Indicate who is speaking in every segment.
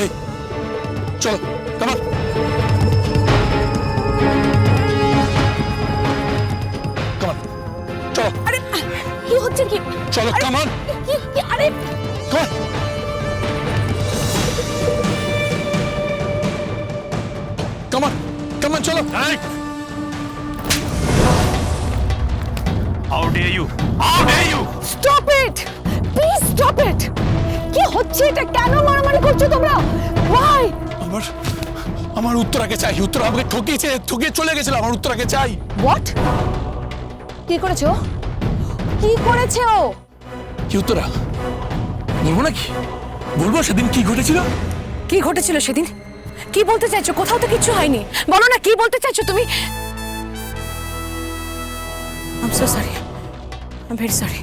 Speaker 1: এই চলো, কামান। কামান, চলো।
Speaker 2: আরে কি হচ্ছে কি?
Speaker 1: চলো, কামান।
Speaker 2: আরে
Speaker 1: কামান। কামান, কামান, চলো।
Speaker 3: How dare you? How dare you?
Speaker 2: Stop it, please stop it. কি হচ্ছে এটা? কেন মারামারি করছো তোমরা? ওয়াই?
Speaker 1: আমার আমার উত্তরাকে চাই। উত্তরা আমাকে ঠকিয়ে চলে গেছিল। আমার উত্তরাকে চাই।
Speaker 2: হোয়াট? কি করেছো? কি করেছে ও?
Speaker 1: কি উত্তরা? বলবো নাকি? বলবো সেদিন কি ঘটেছিল?
Speaker 2: কি ঘটেছিল সেদিন? কি বলতে চাইছো? কোথাও তো কিছু হয়নি, বলো না কি বলতে চাইছো তুমি? I am so sorry, I am very sorry.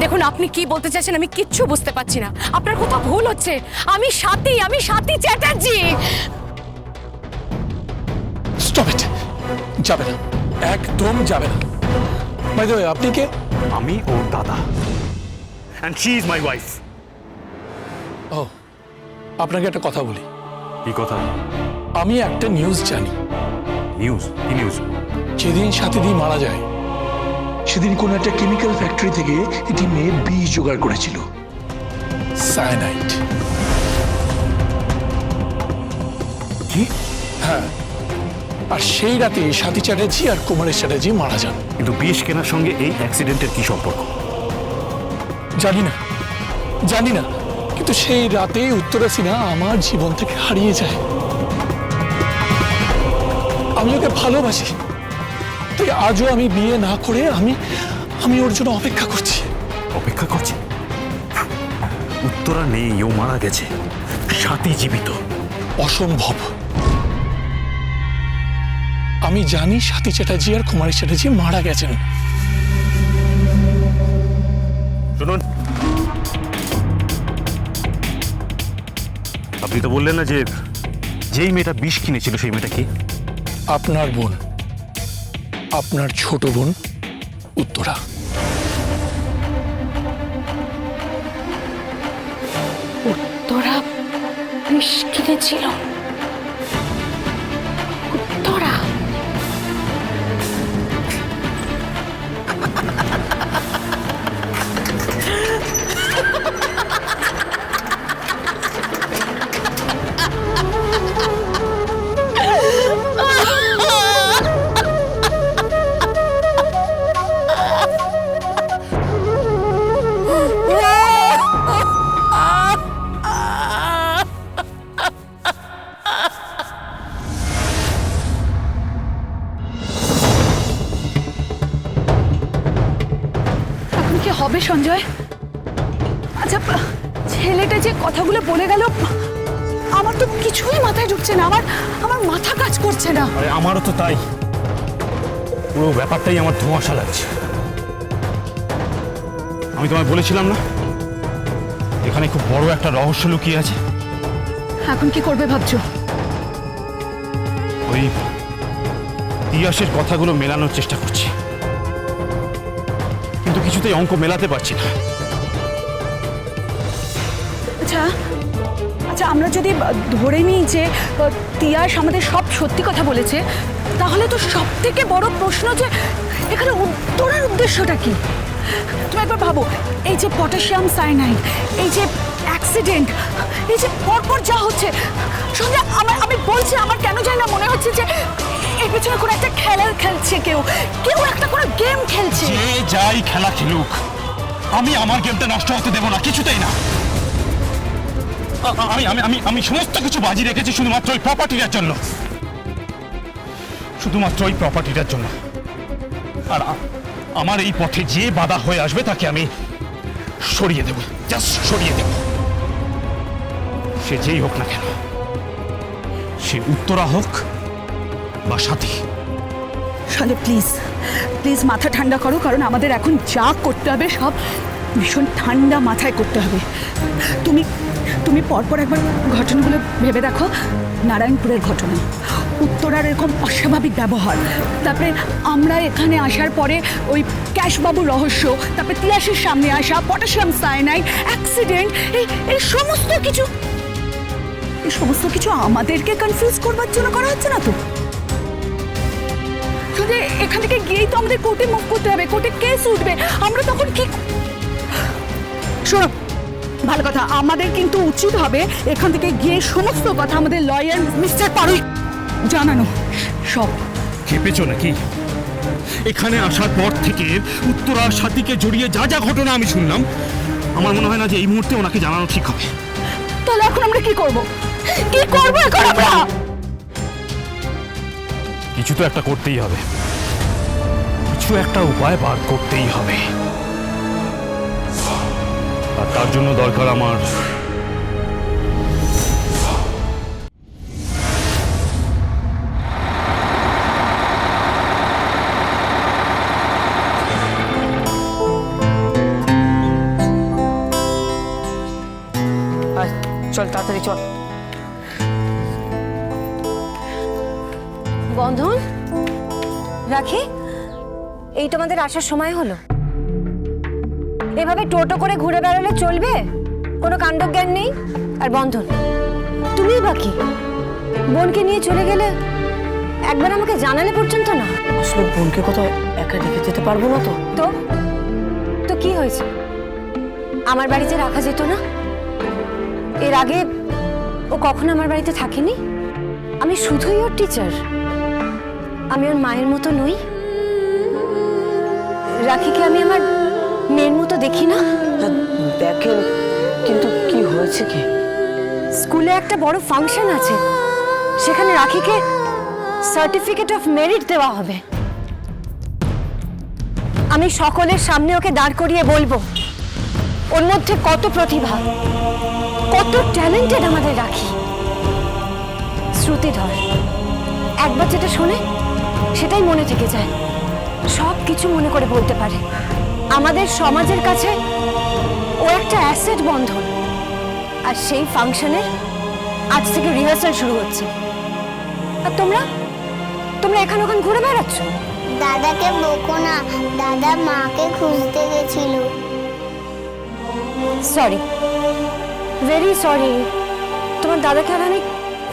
Speaker 2: দেখুন, আপনি কি বলতে চাইছেন আমি কিচ্ছু বুঝতে পারছি না। আপনার কোথাও ভুল হচ্ছে। আমি স্বাতী চ্যাটার্জি।
Speaker 1: Stop it. যাবে না, একদম যাবে না। বাই দ্য ওয়ে, আপনি কে?
Speaker 3: আমি ওর দাদা। And she is my wife.
Speaker 1: ও, আপনাকে একটা কথা বলি।
Speaker 3: কি কথা?
Speaker 1: আমি একটা নিউজ জানি।
Speaker 3: নিউজ? কি নিউজ?
Speaker 1: যেদিন সাথীদি মারা যায় সেদিন কোন একটা কেমিক্যাল ফ্যাক্টরি থেকে একটি মেয়ে বিষ জোগাড় করেছিল, সায়ানাইড।
Speaker 3: কি?
Speaker 1: হ্যাঁ, আর সেই রাতে সাথী চ্যাটার্জি আর কুমারের চ্যাটার্জি মারা যান।
Speaker 3: কিন্তু বিষ কেনার সঙ্গে এই অ্যাক্সিডেন্টের কি সম্পর্ক?
Speaker 1: জানি না, কিন্তু সেই রাতে উত্তরা সিনহা আমার জীবন থেকে হারিয়ে যায়। আমি ওকে ভালোবাসি, তাই আজও আমি বিয়ে না করে আমি ওর জন্য অপেক্ষা করছি।
Speaker 3: অপেক্ষা করছে? উত্তরা নেই, ও মারা গেছে। সাথী জীবিত।
Speaker 1: অসম্ভব। আমি জানি সাথী চ্যাটার্জি আর কুমারী চ্যাটার্জি মারা গেছেন।
Speaker 3: শুনুন, আপনি তো বললেন না যে যেই মেয়েটা বিষ কিনেছিল সেই মেয়েটা কি?
Speaker 1: আপনার বোন, আপনার ছোট বোন উত্তরা।
Speaker 2: উত্তরা বিষ কিনেছিল? উত্তরা? এখন কি হবে সঞ্জয়? আচ্ছা, ছেলেটা যে কথাগুলো বলে গেল আমার তো কিছুই মাথায় ঢুকছে না। আমার মাথা কাজ করছে না।
Speaker 3: আরে আমারও তো তাই। পুরো ব্যাপারটাই আমার ধোঁয়াশা লাগছে। আমি তোমায় বলেছিলাম না এখানে খুব বড় একটা রহস্য লুকিয়ে আছে।
Speaker 2: এখন কি করবে ভাবছো?
Speaker 3: ওই তিয়াসের কথাগুলো মেলানোর চেষ্টা করছি, কিন্তু কিছুতেই অঙ্ক মেলাতে পারছি না।
Speaker 2: আচ্ছা আচ্ছা, আমরা যদি ধরে নিই যে তিয়াস আমাদের সব সত্যি কথা বলেছে, তাহলে তো সব থেকে বড় প্রশ্ন যে এখানে উত্তরার উদ্দেশ্যটা কি? তুমি একবার ভাবো, এই যে পটাশিয়াম সায়ানাইড, এই যে অ্যাক্সিডেন্ট, এই যে পরপর যা হচ্ছে, সঙ্গে আমি বলছি আমার কেন জানি না মনে হচ্ছে যে এর পেছনে কোনো একটা খেলা খেলছে, কেউ একটা কোনো গেম খেলছে।
Speaker 3: যে যাই খেলা খেলুক, আমি আমার গেমটা নষ্ট হতে দেব না, কিছুতেই না। আমি আমি আমি আমি সমস্ত কিছু বাজি রেখেছি শুধুমাত্র ওই প্রপার্টিটার জন্য, শুধুমাত্র ওই প্রপার্টিটার জন্য। আর আমার এই পথে যে বাধা হয়ে আসবে তাকে আমি সরিয়ে দেব, জাস্ট সরিয়ে দেব। সে যেই হোক না কেন, সে উত্তরা হোক বা সাথী।
Speaker 2: শালে প্লিজ প্লিজ মাথা ঠান্ডা করো, কারণ আমাদের এখন যা করতে হবে সব ভীষণ ঠান্ডা মাথায় করতে হবে। তুমি পরপর একবার ঘটনাগুলো ভেবে দেখো। নারায়ণপুরের ঘটনা, উত্তরার এরকম অস্বাভাবিক ব্যবহার, তারপরে আমরা এখানে আসার পরে ওই ক্যাশবাবুর রহস্য, তারপরে তিয়াসের সামনে আসা, পটাশিয়াম সায়ানাইড, অ্যাক্সিডেন্ট, এই সমস্ত কিছু এই সমস্ত কিছু আমাদেরকে কনফিউজ করবার জন্য করা হচ্ছে না তো? যদি এখান থেকে গিয়েই তো আমাদের কোর্টে মুভ করতে হবে, কোর্টে কেস উঠবে, আমরা তখন কি? শোনো, ভালো কথা, আমাদের কিন্তু উচিত হবে এখান থেকে গিয়ে সমস্ত কথা আমাদের লয়ার মিস্টার পারুই জানানো। সব
Speaker 3: খেপেছো নাকি? এখানে আসার পর থেকে উত্তরার সাথীকে জড়িয়ে যা যা ঘটনা আমি শুনলাম, আমার মনে হয় না যে এই মুহূর্তে ওনাকে জানানো ঠিক হবে।
Speaker 2: তাহলে এখন আমরা কি করব? কি করব এখন আমরা?
Speaker 3: কিছু তো একটা করতেই হবে, কিছু একটা উপায় বার করতেই হবে, আর তার জন্য দরকার আমার
Speaker 4: চল তাড়াতাড়ি চল। বন্ধন, রাখি, এই তোমাদের আসার সময় হলো। এভাবে টোটো করে ঘুরে বেড়ালে চলবে? কোনো কাণ্ডজ্ঞান নেই। আর বন্ধন, তুমি বাকি বোনকে নিয়ে চলে গেলে একবার আমাকে জানালে পর্যন্ত না।
Speaker 5: আসলে বোনকে কোথাও একা রেখে যেতে পারবো না তো।
Speaker 4: তো তো কি হয়েছে? আমার বাড়িতে রাখা যেত না? এর আগে ও কখনো আমার বাড়িতে থাকেনি। আমি শুধুই ওর টিচার, আমি ওর মায়ের মতো নই। রাখিকে আমি আমার মেয়ের মতো দেখি না।
Speaker 5: হ্যাঁ, দেখেন, কিন্তু কি হয়েছে কি?
Speaker 4: স্কুলে একটা বড় ফাংশন আছে, সেখানে রাখিকে সার্টিফিকেট অফ মেরিট দেওয়া হবে। আমি সকলের সামনে ওকে দাঁড় করিয়ে বলবো ওর মধ্যে কত প্রতিভা, কত ট্যালেন্টেড আমাদের রাখি। শ্রুতিধর একবার যেটা শোনে সেটাই মনে থেকে যায়, সব কিছু মনে করে বলতে পারে। আমাদের সমাজের কাছে ও একটা অ্যাসেট বন্ধন। আর সেই ফাংশনের আজ থেকে রিহার্সাল শুরু হচ্ছে, আর তোমরা তোমরা এখানে ওখানে ঘুরে বেড়াচ্ছ।
Speaker 6: দাদাকে বকো না, দাদা মাকে খুঁজতে গেছিল।
Speaker 4: Sorry, very sorry. তোমার দাদাকে আর আমি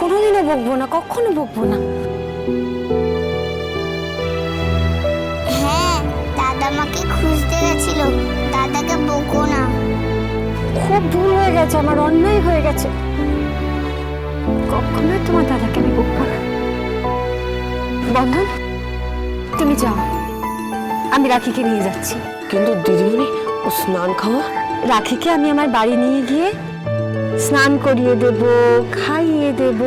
Speaker 4: কোনোদিনও বকবো না, কখনো বকবো না।
Speaker 6: হ্যাঁ, দাদা মাকে খুঁজতে গেছিল, দাদাকে বকো না।
Speaker 4: খুব ভুল হয়ে গেছে, আমার অন্যায় হয়ে গেছে। কখনোই তোমার দাদাকে আমি বকবো না। বন্ধন, তুমি যাও, আমি রাখিকে নিয়ে যাচ্ছি।
Speaker 5: কিন্তু দিদিমণি, ও স্নান খাওয়া?
Speaker 4: রাখিকে আমি আমার বাড়ি নিয়ে গিয়ে স্নান করিয়ে দেব, খাইয়ে দেব,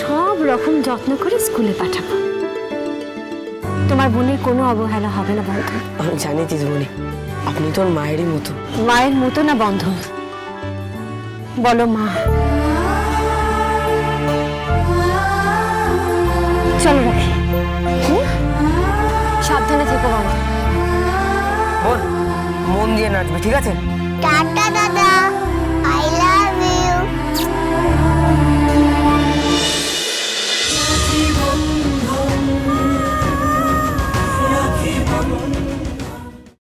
Speaker 4: সব রকম যত্ন করে স্কুলে পাঠাবো। তোমার বোনের কোনো অবহেলা হবে না বন্ধন।
Speaker 5: আমি জানি দিদিমণি, আপনি তো ওর মায়েরই মতো।
Speaker 4: মায়ের মতো না বন্ধন, বলো মা। চলো রাখি, সাবধানে থেকো বন্ধন।
Speaker 5: বোন, মন দিয়ে নাচবে, ঠিক আছে?
Speaker 6: টাটা দাদা।